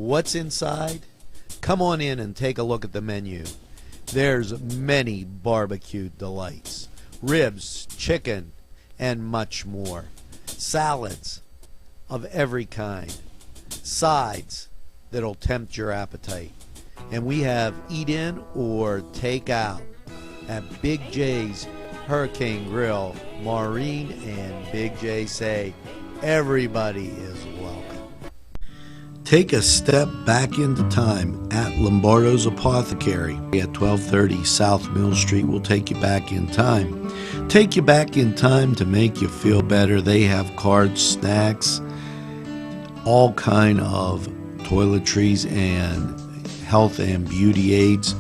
what's inside? Come on in and take a look at the menu. There's many barbecue delights, ribs, chicken, and much more. Salads of every kind, sides that'll tempt your appetite. And we have eat in or take out at Big J's Hurricane Grill. Maureen and Big J say everybody is welcome. Take a step back into time at Lombardo's Apothecary at 1230 South Mill Street. Will take you back in time. Take you back in time to make you feel better. They have cards, snacks, all kind of toiletries and health and beauty aids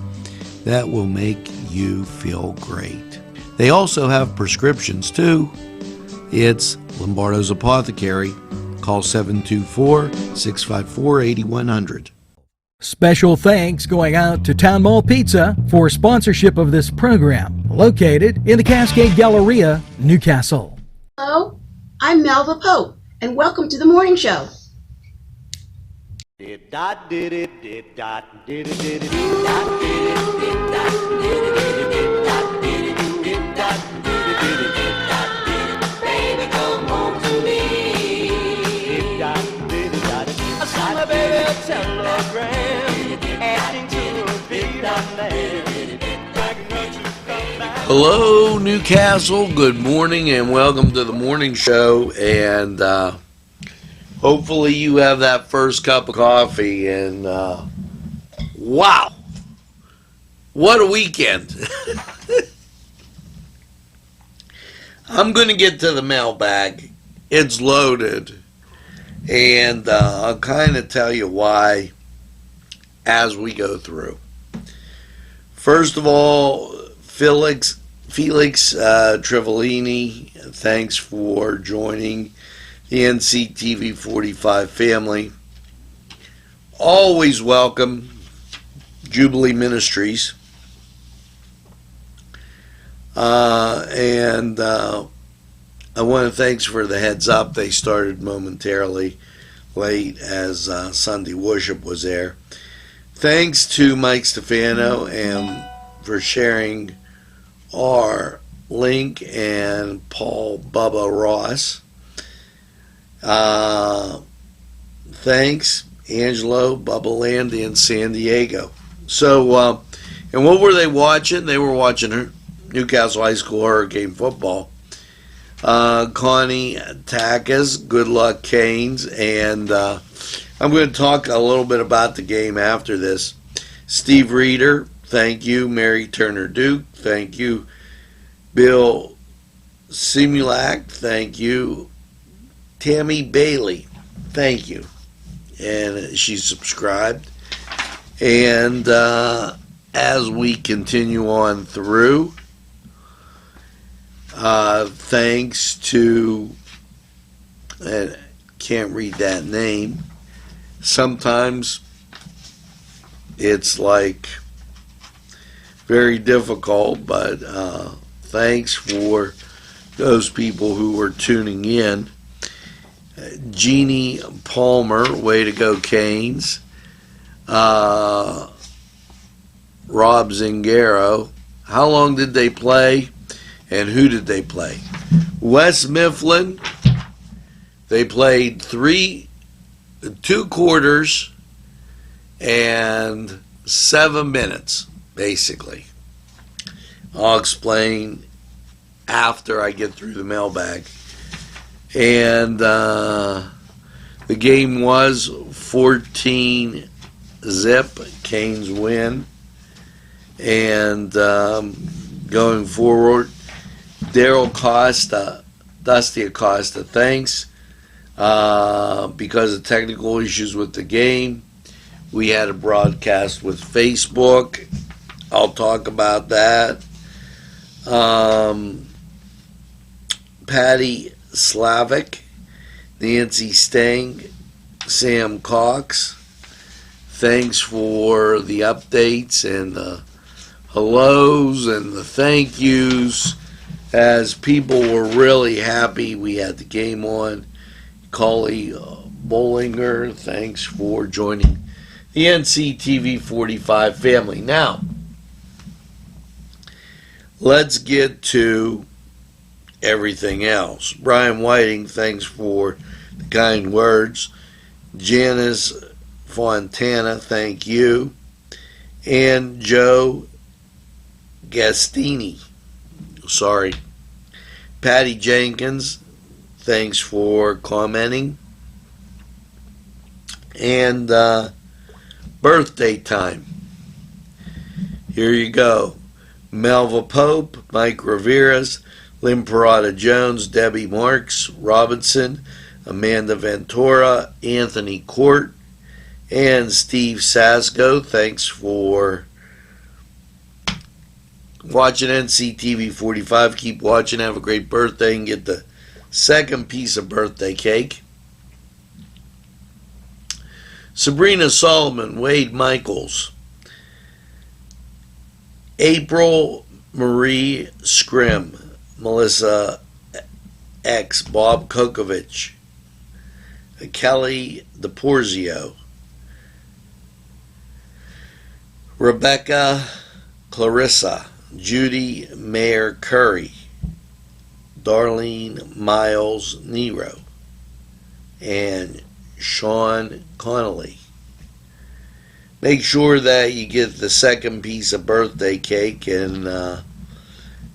that will make you feel great. They also have prescriptions too. It's Lombardo's Apothecary. Call 724-654-8100. Special thanks going out to Town Mall Pizza for sponsorship of this program, located in the Cascade Galleria, Newcastle. Hello, I'm Melva Pope, and welcome to the morning show. Hello, Newcastle. Good morning and welcome to the morning show. And hopefully you have that first cup of coffee. And wow, what a weekend. I'm going to get to the mailbag. It's loaded. And I'll kind of tell you why as we go through. First of all, Felix Trivellini, thanks for joining the NCTV45 family. Always welcome, Jubilee Ministries. And I want to thanks for the heads up. They started momentarily late as Sunday worship was there. Thanks to Mike Stefano and for sharing our link, and Paul Bubba Ross. Thanks, Angelo, Bubba Landy in San Diego. So, and what were they watching? They were watching Newcastle High School Hurricane football. Connie Takas, good luck Canes, and I'm going to talk a little bit about the game after this. Steve Reeder, thank you. Mary Turner Duke, thank you. Bill Simulak, thank you. Tammy Bailey, thank you. And she's subscribed. And as we continue on through, thanks to, I can't read that name. Sometimes it's like very difficult, but thanks for those people who were tuning in. Jeannie Palmer, way to go Canes. Rob Zingaro, how long did they play and who did they play? West Mifflin, they played 2 quarters and 7 minutes, basically. I'll explain after I get through the mailbag. And the game was 14-0, Canes win. And going forward, Daryl Costa, Dusty Acosta, thanks. Because of technical issues with the game, we had a broadcast with Facebook. I'll talk about that. Patty Slavic, Nancy Stang, Sam Cox, thanks for the updates and the hellos and the thank yous, as people were really happy we had the game on. Collie Bollinger, thanks for joining the NCTV 45 family. Now, let's get to everything else. Brian Whiting, thanks for the kind words. Janice Fontana, thank you. And Joe Gastini, sorry. Patty Jenkins, thanks for commenting. And birthday time. Here you go. Melva Pope, Mike Riveras, Lynn Parada Jones, Debbie Marks, Robinson, Amanda Ventura, Anthony Court, and Steve Sasko. Thanks for watching NCTV 45. Keep watching. Have a great birthday and get the second piece of birthday cake. Sabrina Solomon, Wade Michaels, April Marie Scrim, Melissa X, Bob Kokovich, Kelly DePorzio, Rebecca Clarissa, Judy Mayer Curry, Darlene Miles Nero, and Sean Connolly. Make sure that you get the second piece of birthday cake and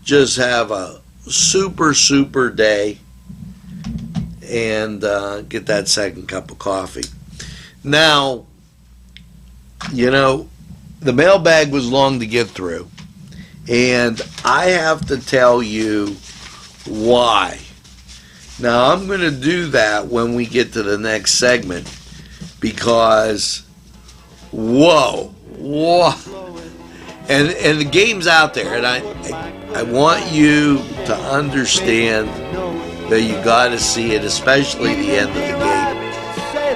just have a super day and get that second cup of coffee. Now, you know, the mailbag was long to get through, and I have to tell you why. Now, I'm going to do that when we get to the next segment, because whoa, and the game's out there, and I want you to understand that you got to see it, especially the end of the game.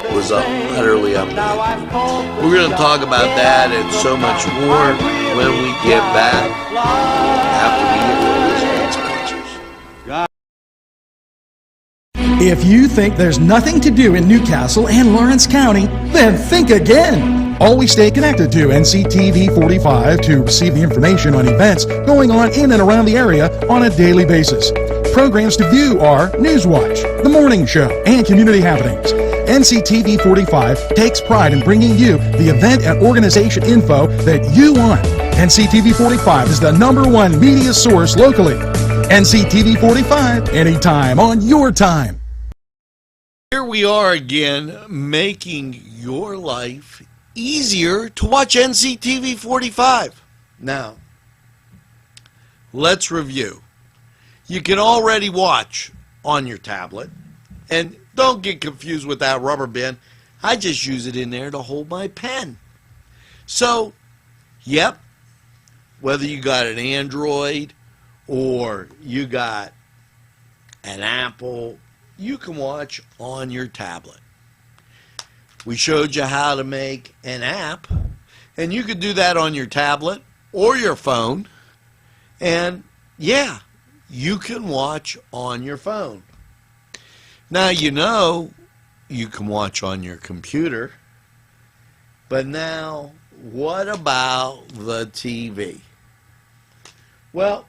It was utterly unbelievable. We're going to talk about that and so much more when we get back after we hear from these sponsors. If you think there's nothing to do in Newcastle and Lawrence County, then think again. Always stay connected to NCTV 45 to receive the information on events going on in and around the area on a daily basis. Programs to view are Newswatch, The Morning Show, and Community Happenings. NCTV 45 takes pride in bringing you the event and organization info that you want. NCTV 45 is the #1 media source locally. NCTV 45, anytime on your time. Here we are again, making your life easier to watch NCTV 45. Now, let's review. You can already watch on your tablet, and don't get confused with that rubber band. I just use it in there to hold my pen. So, yep, whether you got an Android or you got an Apple, you can watch on your tablet. We showed you how to make an app, and you could do that on your tablet or your phone, and yeah, you can watch on your phone. Now, you know you can watch on your computer, but now what about the TV? Well,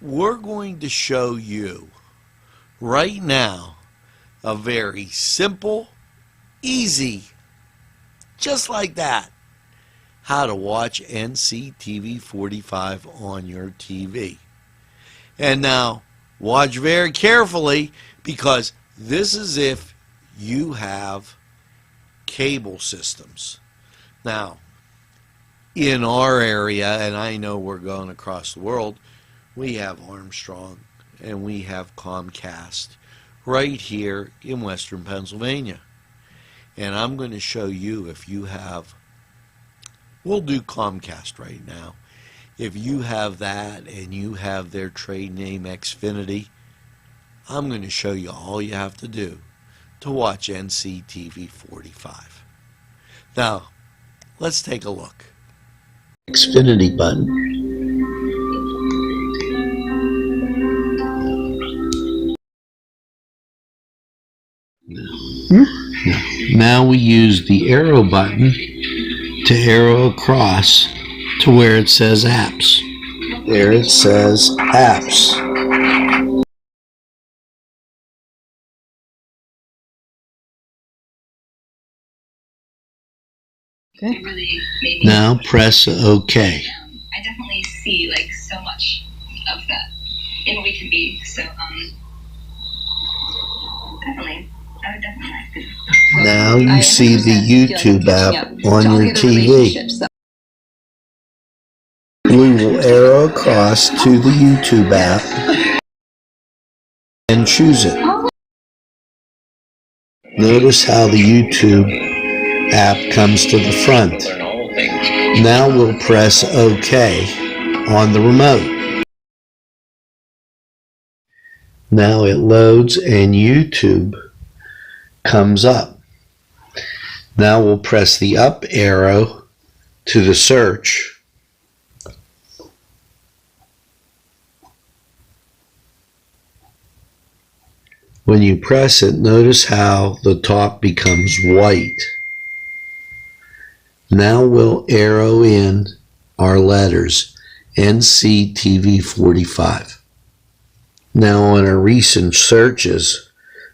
we're going to show you right now a very simple, easy, just like that, how to watch NCTV 45 on your TV. And now, watch very carefully, because this is if you have cable systems. Now, in our area, and I know we're going across the world, we have Armstrong and we have Comcast right here in Western Pennsylvania. And I'm going to show you, if you have, we'll do Comcast right now. If you have that and you have their trade name Xfinity, I'm going to show you all you have to do to watch NCTV 45. Now, let's take a look. Xfinity button. Now we use the arrow button to arrow across to where it says apps. There it says apps. It really made me. Now press OK. I definitely see like so much of that in what we can be. So definitely, I would definitely like to. Now you see the YouTube app on your TV. We will arrow across to the YouTube app and choose it. Notice how the YouTube app comes to the front. Now we'll press OK on the remote. Now it loads and YouTube comes up. Now we'll press the up arrow to the search. When you press it, notice how the top becomes white. Now we'll arrow in our letters, NCTV45. Now on our recent searches,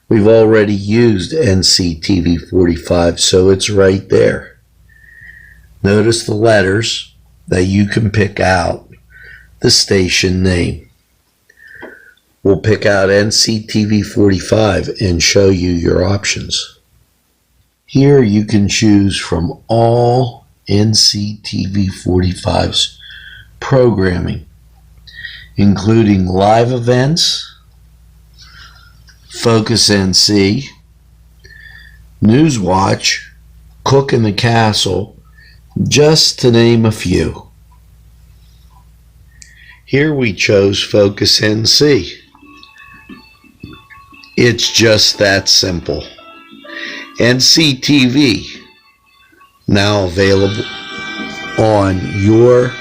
we've already used NCTV45, so it's right there. Notice the letters that you can pick out the station name. We'll pick out NCTV45 and show you your options. Here you can choose from all NCTV45's programming, including live events, Focus NC, Newswatch, Cook in the Castle, just to name a few. Here we chose Focus NC. It's just that simple. NCTV, now available on your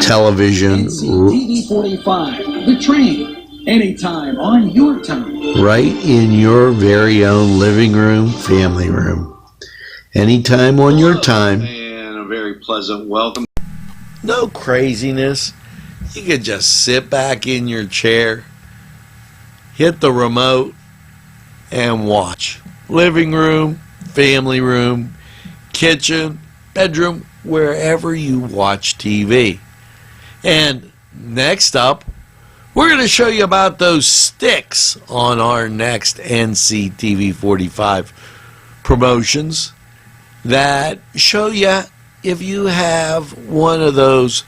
television. NCTV45, the train, anytime on your time. Right in your very own living room, family room. Anytime on your time. And a very pleasant welcome. No craziness. You could just sit back in your chair, hit the remote, and watch. Living room, family room, kitchen, bedroom, wherever you watch TV. And next up, we're going to show you about those sticks on our next NCTV45 promotions that show you if you have one of those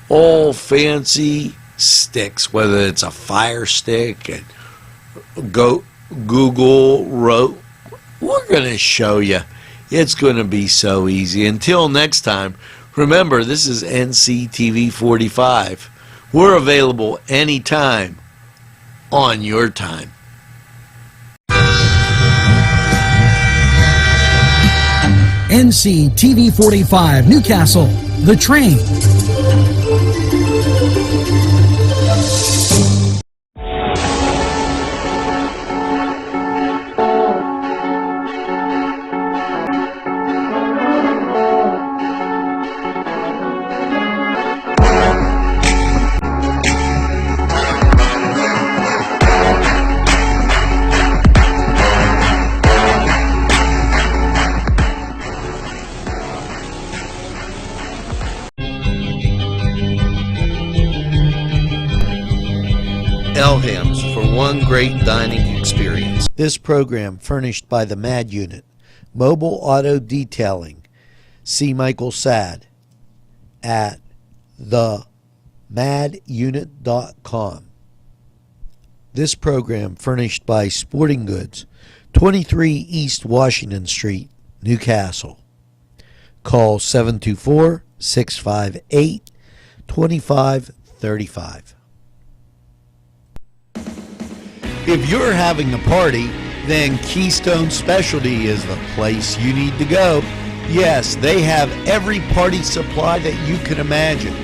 old fancy sticks, whether it's a Fire Stick and Google wrote. We're going to show you. It's going to be so easy. Until next time, remember, this is NCTV45. We're available anytime on your time. NCTV45 Newcastle, the train. Elham's for one great dining experience. This program furnished by the MAD Unit, Mobile Auto Detailing. See Michael Sad at themadunit.com. This program furnished by Sporting Goods, 23 East Washington Street, Newcastle. Call 724-658-2535. If you're having a party, then Keystone Specialty is the place you need to go. Yes, they have every party supply that you can imagine.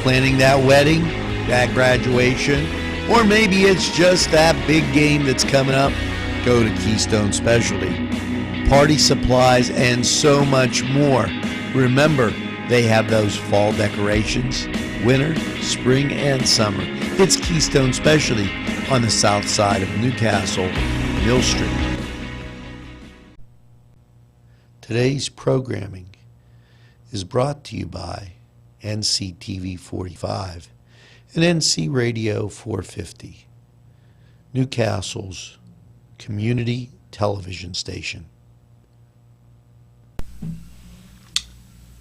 Planning that wedding, that graduation, or maybe it's just that big game that's coming up, go to Keystone Specialty. party supplies, and so much more. Remember, they have those fall decorations, winter, spring, and summer. It's Keystone Specialty on the south side of Newcastle, Mill Street. Today's programming is brought to you by NCTV45 and NC Radio 450, Newcastle's community television station.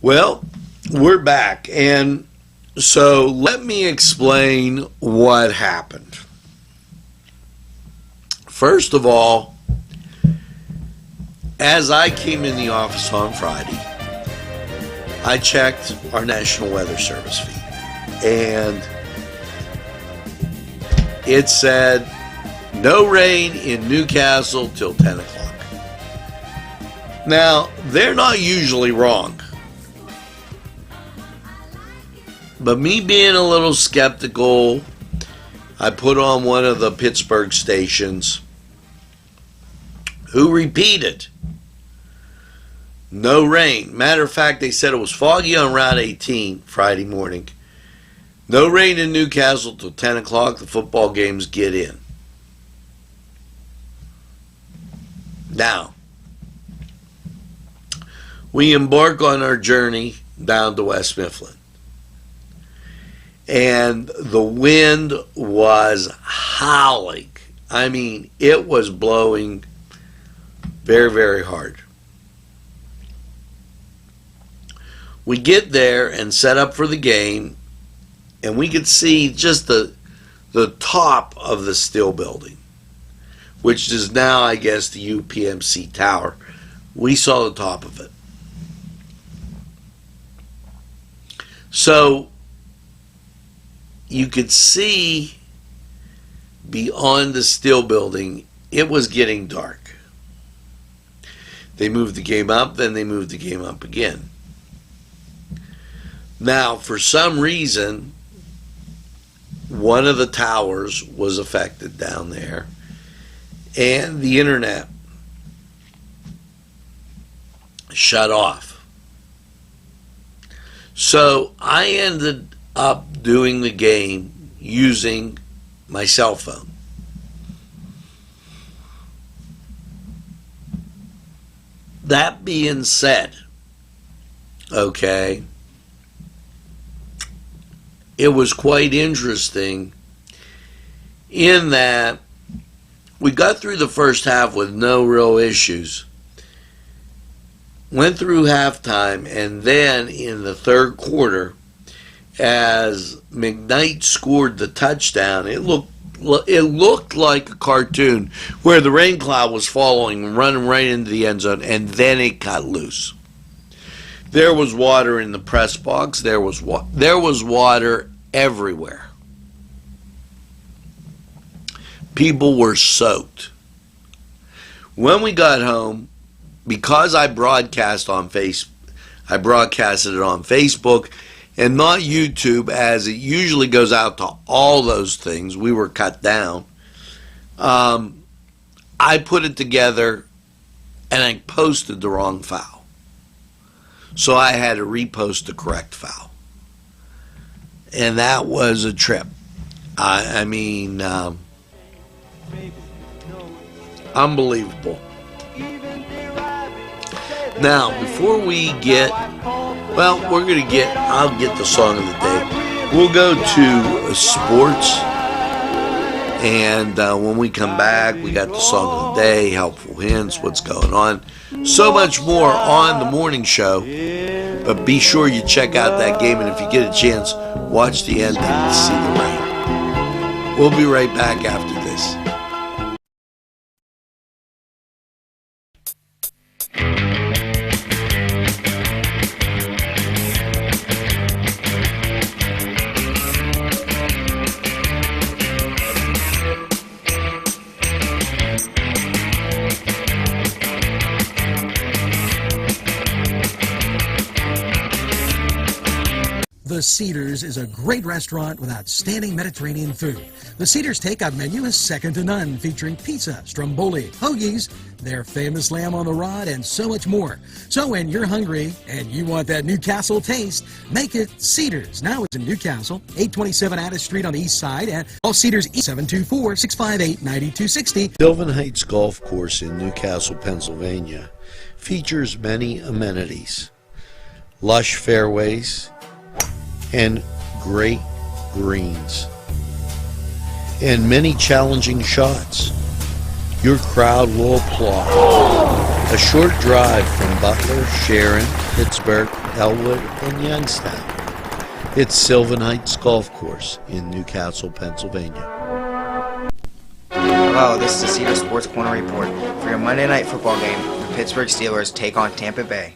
Well, we're back, and so let me explain what happened. First of all, as I came in the office on Friday, I checked our National Weather Service feed, and it said no rain in Newcastle till 10 o'clock. Now, they're not usually wrong, but me being a little skeptical, I put on one of the Pittsburgh stations, who repeated no rain. Matter of fact, they said it was foggy on Route 18 Friday morning. No rain in Newcastle till 10 o'clock. The football games get in. Now, we embark on our journey down to West Mifflin. And the wind was howling. I mean, it was blowing very, very hard. We get there and set up for the game, and we could see just the top of the Still building, which is now, I guess, the UPMC tower. We saw the top of it. So you could see beyond the Still building, it was getting dark. They moved the game up, then they moved the game up again. Now, for some reason, one of the towers was affected down there, and the internet shut off. So I ended up doing the game using my cell phone. That being said, okay, it was quite interesting in that we got through the first half with no real issues. Went through halftime, and then in the third quarter, as McKnight scored the touchdown, it looked like a cartoon where the rain cloud was following, running right into the end zone, and then it got loose. There was water in the press box. There was water everywhere. People were soaked. When we got home, because I broadcasted it on Facebook and not YouTube, as it usually goes out to all those things. We were cut down. I put it together and I posted the wrong foul. So I had to repost the correct foul. And that was a trip. I mean, unbelievable. Now, before we get, I'll get the song of the day. We'll go to sports, and when we come back, we got the song of the day, helpful hints, what's going on. So much more on the morning show, but be sure you check out that game, and if you get a chance, watch the ending to see the rain. We'll be right back after this. The Cedars is a great restaurant with outstanding Mediterranean food. The Cedars takeout menu is second to none, featuring pizza, stromboli, hoagies, their famous lamb on the rod, and so much more. So when you're hungry and you want that Newcastle taste, make it Cedars. Now it's in Newcastle, 827 Addis Street on the east side, and all Cedars 724-658-9260. Sylvan Heights Golf Course in Newcastle, Pennsylvania features many amenities, lush fairways, and great greens, and many challenging shots. Your crowd will applaud. A short drive from Butler, Sharon, Pittsburgh, Elwood, and Youngstown. It's Sylvan Heights Golf Course in Newcastle, Pennsylvania. Hello, this is the Cedar Sports Corner Report. For your Monday night football game, the Pittsburgh Steelers take on Tampa Bay.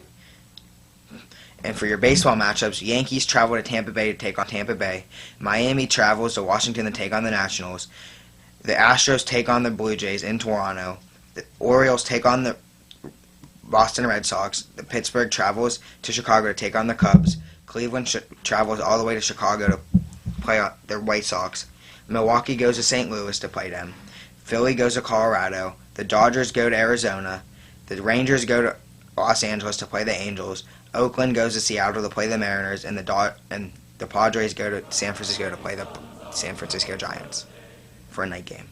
And for your baseball matchups, Yankees travel to Tampa Bay to take on Tampa Bay. Miami travels to Washington to take on the Nationals. The Astros take on the Blue Jays in Toronto. The Orioles take on the Boston Red Sox. The Pittsburgh travels to Chicago to take on the Cubs. Cleveland travels all the way to Chicago to play on the White Sox. Milwaukee goes to St. Louis to play them. Philly goes to Colorado. The Dodgers go to Arizona. The Rangers go to Los Angeles to play the Angels. Oakland goes to Seattle to play the Mariners, and the Padres go to San Francisco to play the San Francisco Giants for a night game.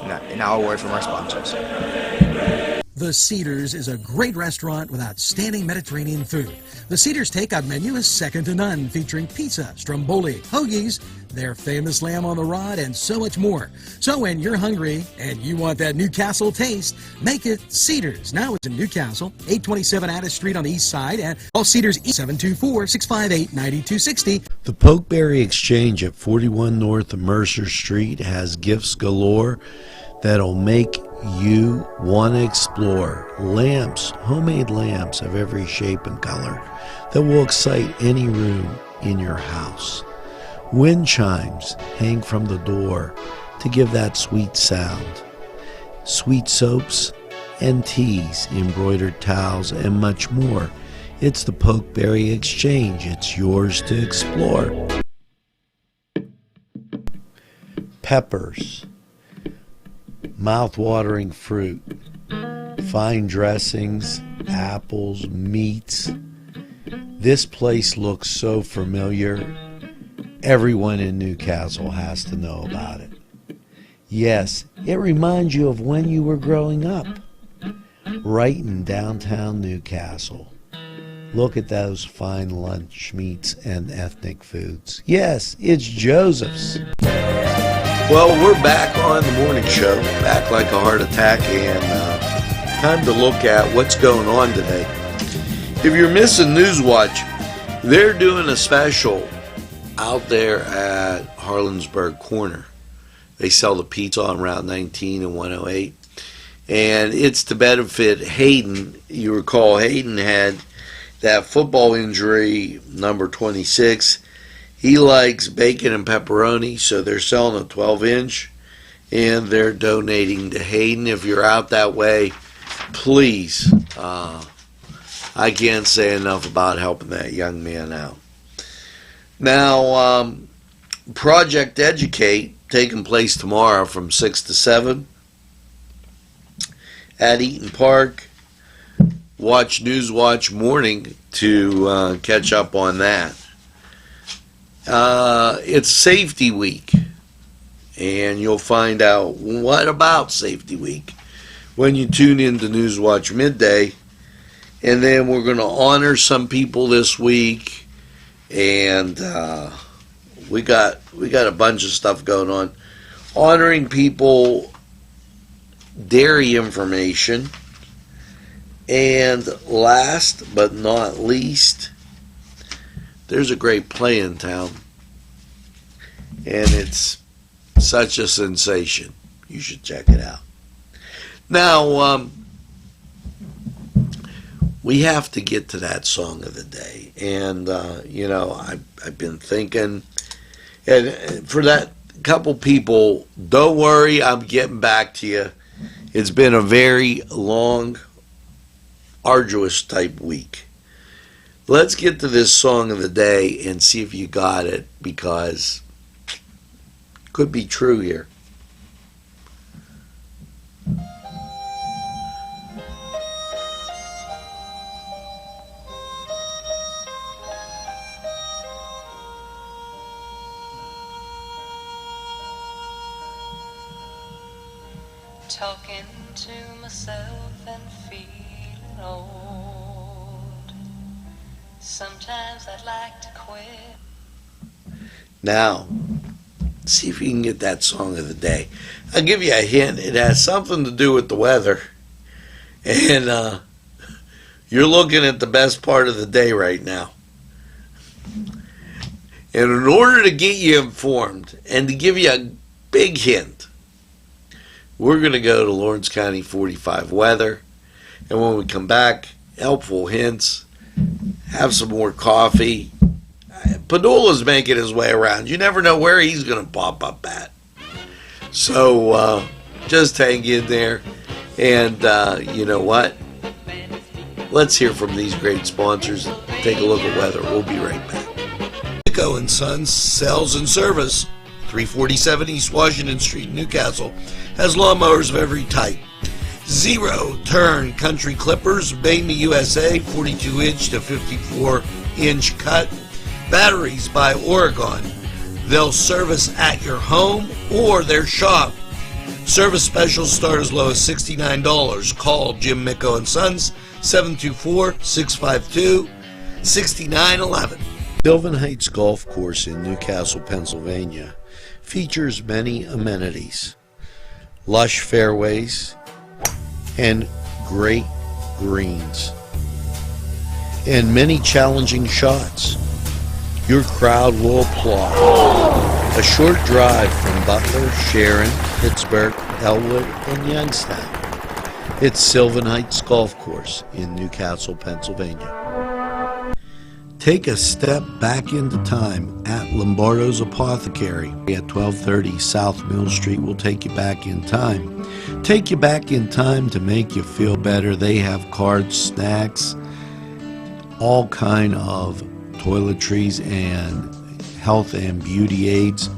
Now a word from our sponsors. The Cedars is a great restaurant with outstanding Mediterranean food. The Cedars takeout menu is second to none, featuring pizza, stromboli, hoagies, their famous lamb on the rod, and so much more. So when you're hungry and you want that Newcastle taste, make it Cedars. Now it's in Newcastle, 827 Addis Street on the east side, and all Cedars 724-658-9260. The Pokeberry Exchange at 41 North Mercer Street has gifts galore that'll make you want to explore. Lamps, homemade lamps of every shape and color that will excite any room in your house. Wind chimes hang from the door to give that sweet sound. Sweet soaps and teas, embroidered towels, and much more. It's the Pokeberry Exchange. It's yours to explore. Peppers, mouth-watering fruit, fine dressings, apples, meats. This place looks so familiar. Everyone in Newcastle has to know about it. Yes, it reminds you of when you were growing up, right in downtown Newcastle. Look at those fine lunch meats and ethnic foods. Yes, it's Joseph's. Well, we're back on the morning show, back like a heart attack, and time to look at what's going on today. If you're missing Newswatch, they're doing a special out there at Harlansburg Corner. They sell the pizza on Route 19 and 108, and it's to benefit Hayden. You recall Hayden had that football injury, number 26. He likes bacon and pepperoni, so they're selling a 12-inch, and they're donating to Hayden. If you're out that way, please, I can't say enough about helping that young man out. Now, Project Educate, taking place tomorrow from 6 to 7 at Eaton Park. Watch Newswatch Morning to catch up on that. It's Safety Week, and you'll find out what about Safety Week when you tune in to Newswatch Midday. And then we're going to honor some people this week, and we got a bunch of stuff going on. Honoring people, dairy information, and last but not least, there's a great play in town, and it's such a sensation. You should check it out. Now, we have to get to that song of the day, and I've been thinking, and for that couple people, don't worry, I'm getting back to you. It's been a very long, arduous type week. Let's get to this song of the day and see if you got it, because it could be true here. Talking to myself and feeling old. Sometimes I'd like to quit. Now, see if you can get that song of the day. I'll give you a hint. It has something to do with the weather. And you're looking at the best part of the day right now. And in order to get you informed and to give you a big hint, we're going to go to Lawrence County 45 weather. And when we come back, helpful hints, have some more coffee. Padula's making his way around. You never know where he's going to pop up at. So just hang in there. And you know what? Let's hear from these great sponsors. Take a look at weather. We'll be right back. Nico & Sons Sales and Service, 347 East Washington Street, Newcastle, has lawnmowers of every type. Zero turn country clippers, made in the USA, 42 inch to 54 inch cut. Batteries by Oregon. They'll service at your home or their shop. Service specials start as low as $69. Call Jim Micco & Sons, 724-652-6911. Sylvan Heights Golf Course in Newcastle, Pennsylvania features many amenities, lush fairways, and great greens, and many challenging shots. Your crowd will applaud. A short drive from Butler, Sharon, Pittsburgh, Elwood, and Youngstown. It's Sylvan Heights Golf Course in Newcastle, Pennsylvania. Take a step back into time at Lombardo's Apothecary at 1230 South Mill Street. Will take you back in time. Take you back in time to make you feel better. They have cards, snacks, all kind of toiletries and health and beauty aids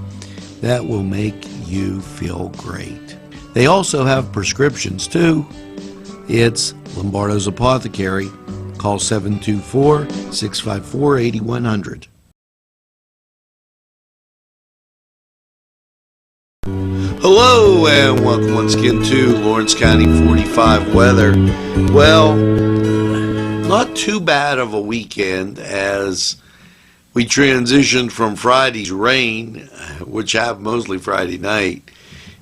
that will make you feel great. They also have prescriptions too. It's Lombardo's Apothecary. Call 724-654-8100. Hello and welcome once again to Lawrence County 45 weather. Well, not too bad of a weekend as we transitioned from Friday's rain, which happened mostly Friday night,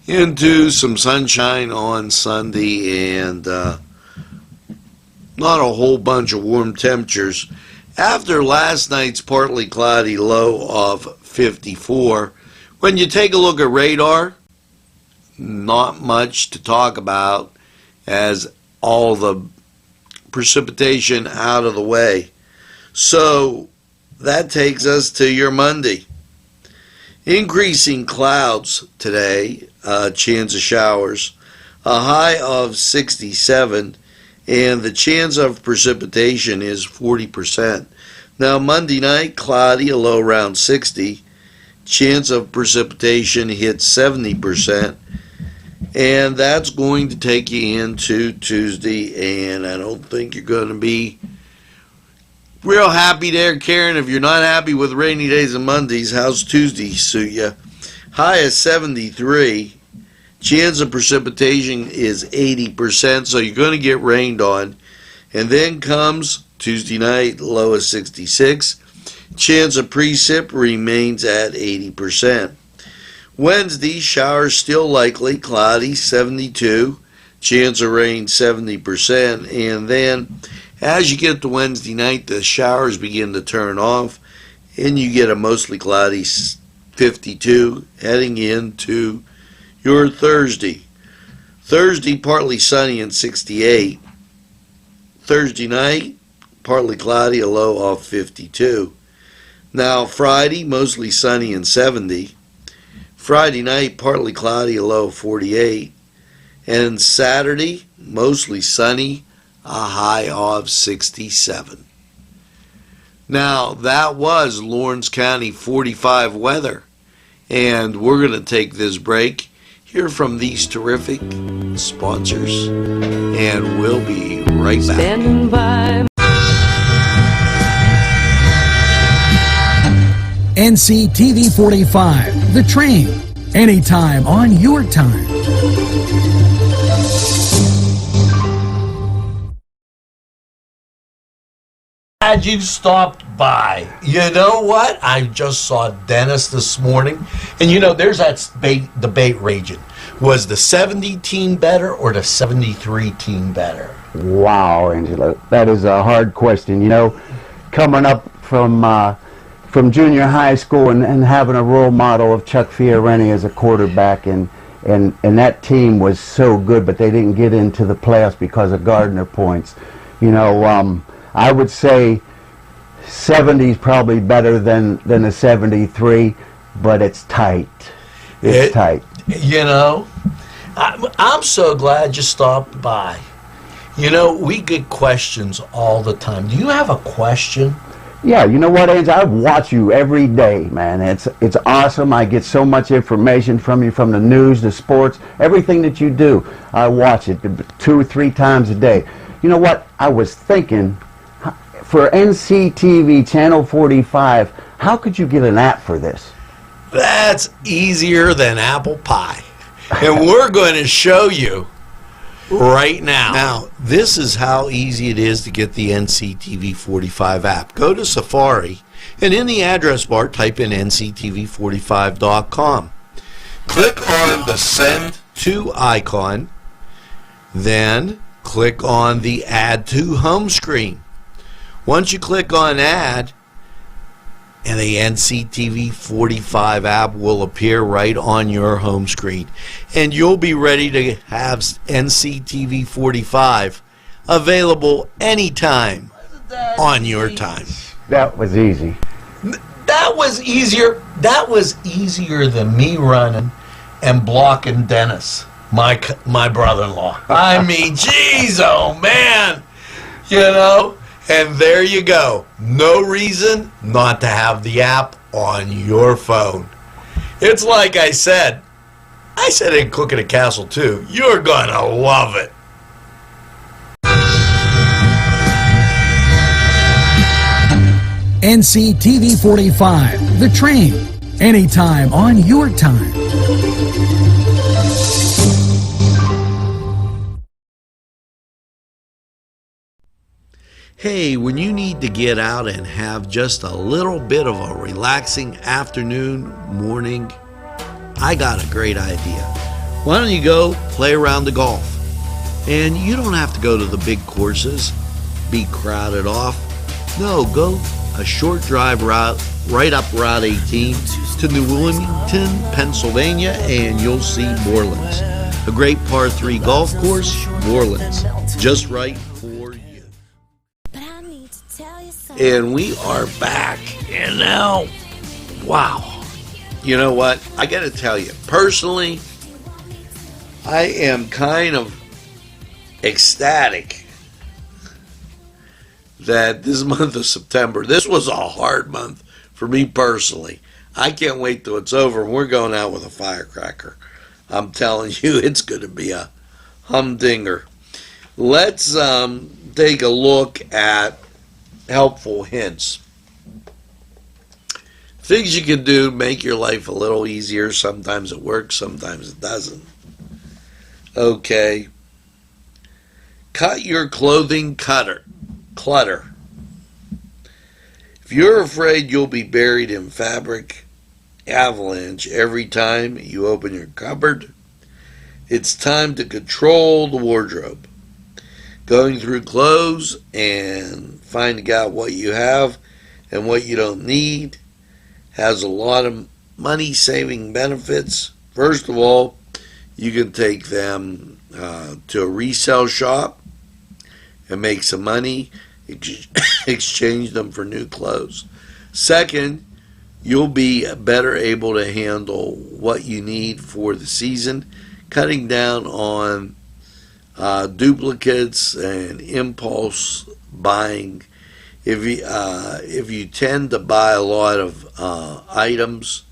into some sunshine on Sunday and not a whole bunch of warm temperatures. After last night's partly cloudy low of 54, when you take a look at radar, not much to talk about as all the precipitation out of the way. So that takes us to your Monday. Increasing clouds today, chance of showers, a high of 67, and the chance of precipitation is 40%. Now Monday night, cloudy, a low around 60, chance of precipitation hits 70%, and that's going to take you into Tuesday, and I don't think you're going to be real happy there, Karen. If you're not happy with rainy days and Mondays, how's Tuesday suit you? High is 73. Chance of precipitation is 80%, so you're going to get rained on. And then comes Tuesday night, low is 66. Chance of precip remains at 80%. Wednesday, showers still likely, cloudy, 72. Chance of rain, 70%. And then as you get to Wednesday night, the showers begin to turn off, and you get a mostly cloudy 52 heading into your Thursday. Thursday, partly sunny and 68. Thursday night, partly cloudy, a low of 52. Now Friday, mostly sunny and 70. Friday night, partly cloudy, a low of 48. And Saturday, mostly sunny, a high of 67. Now, that was Lawrence County 45 weather. And we're going to take this break, hear from these terrific sponsors, and we'll be right back. Standing by. NCTV45, The Train, anytime on your time. Glad you stopped by. You know what? I just saw Dennis this morning, and you know, there's that debate raging. Was the 70 team better or the 73 team better? Wow, Angela, that is a hard question. You know, coming up from junior high school and having a role model of Chuck Fiorini as a quarterback, and that team was so good, but they didn't get into the playoffs because of Gardner points. You know, I would say 70 is probably better than a 73, but it's tight. It's tight. You know, I'm so glad you stopped by. You know, we get questions all the time. Do you have a question? Yeah, you know what, Angel? I watch you every day, man. It's awesome. I get so much information from you, from the news, the sports, everything that you do. I watch it 2 or 3 times a day. You know what? I was thinking, for NCTV Channel 45, how could you get an app for this? That's easier than apple pie. And we're going to show you right now. Now, this is how easy it is to get the NCTV45 app. Go to Safari, and in the address bar, type in nctv45.com. Click on the Send To icon, then click on the Add To home screen. Once you click on Add, and the NCTV45 app will appear right on your home screen. And you'll be ready to have NCTV45 available anytime on your time. That was easy. That was easier. That was easier than me running and blocking Dennis, my brother-in-law. I mean, geez, oh man, you know. And there you go. No reason not to have the app on your phone. It's like I said in Cook at a Castle too. You're gonna love it. NCTV45, The Train, anytime on your time. Hey, when you need to get out and have just a little bit of a relaxing afternoon, morning, I got a great idea. Why don't you go play around the golf? And you don't have to go to the big courses, be crowded off. No, go a short drive route right up Route 18 to New Wilmington, Pennsylvania, and you'll see Morelands. A great par 3 golf course, Morelands, just right for you. And we are back, and now, wow. You know what? I got to tell you, personally, I am kind of ecstatic that this month of September, this was a hard month for me personally. I can't wait till it's over and we're going out with a firecracker. I'm telling you, it's going to be a humdinger. Let's take a look at helpful hints. Things you can do to make your life a little easier. Sometimes it works, sometimes it doesn't. Okay. Cut your clothing clutter. If you're afraid you'll be buried in fabric avalanche every time you open your cupboard, it's time to control the wardrobe. Going through clothes and finding out what you have and what you don't need has a lot of money-saving benefits. First of all, you can take them to a resale shop and make some money, exchange them for new clothes. Second, you'll be better able to handle what you need for the season, cutting down on duplicates and impulse buying if you tend to buy a lot of items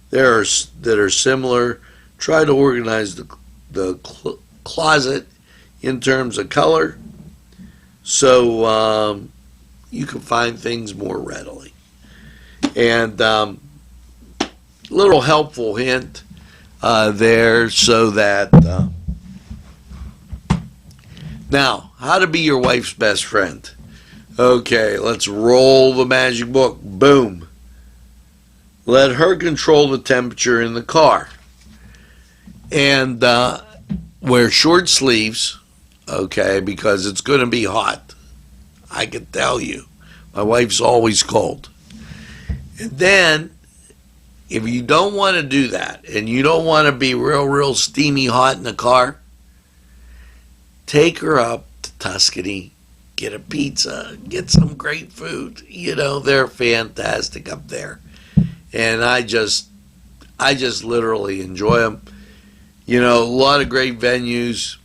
that are similar, try to organize the closet in terms of color so you can find things more readily. And little helpful hint there so that now, how to be your wife's best friend. Okay, let's roll the magic book. Boom. Let her control the temperature in the car. And wear short sleeves, okay, because it's going to be hot. I can tell you. My wife's always cold. And then, if you don't want to do that, and you don't want to be real steamy hot in the car, take her up to Tuscany, get a pizza, get some great food. You know, they're fantastic up there. And I just literally enjoy them. You know, a lot of great venues,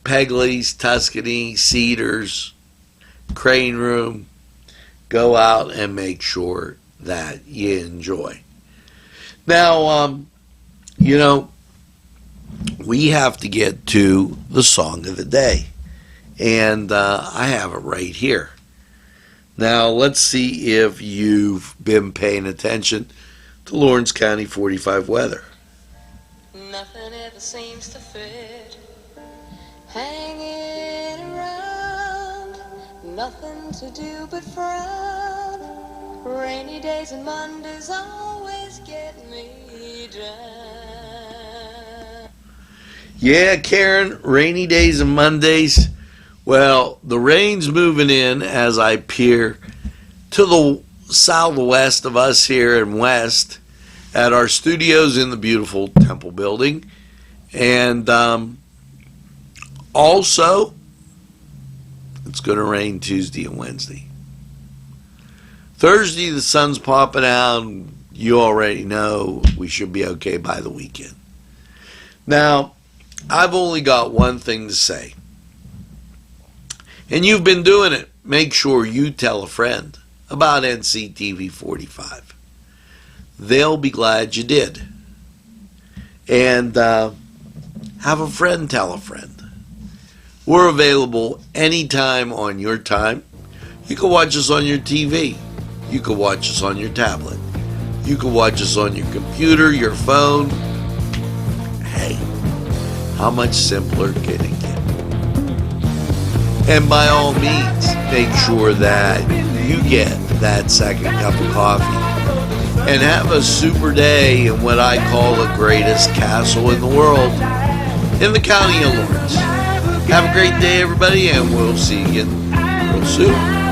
Pegley's, Tuscany, Cedars, Crane Room. Go out and make sure that you enjoy. Now, you know, we have to get to the song of the day. And I have it right here. Now, let's see if you've been paying attention to Lawrence County 45 weather. Nothing ever seems to fit, hanging around, nothing to do but frown. Rainy days and Mondays always get me down. Yeah, Karen, rainy days and Mondays. Well, the rain's moving in as I peer to the southwest of us here in West at our studios in the beautiful Temple building. And also, it's going to rain Tuesday and Wednesday. Thursday, the sun's popping out. You already know we should be okay by the weekend. Now, I've only got one thing to say. And you've been doing it. Make sure you tell a friend about NCTV45. They'll be glad you did. And have a friend tell a friend. We're available anytime on your time. You can watch us on your TV. You can watch us on your tablet. You can watch us on your computer, your phone. Hey, how much simpler can it get? And by all means, make sure that you get that second cup of coffee and have a super day in what I call the greatest castle in the world, in the county of Lawrence. Have a great day, everybody, and we'll see you again real soon.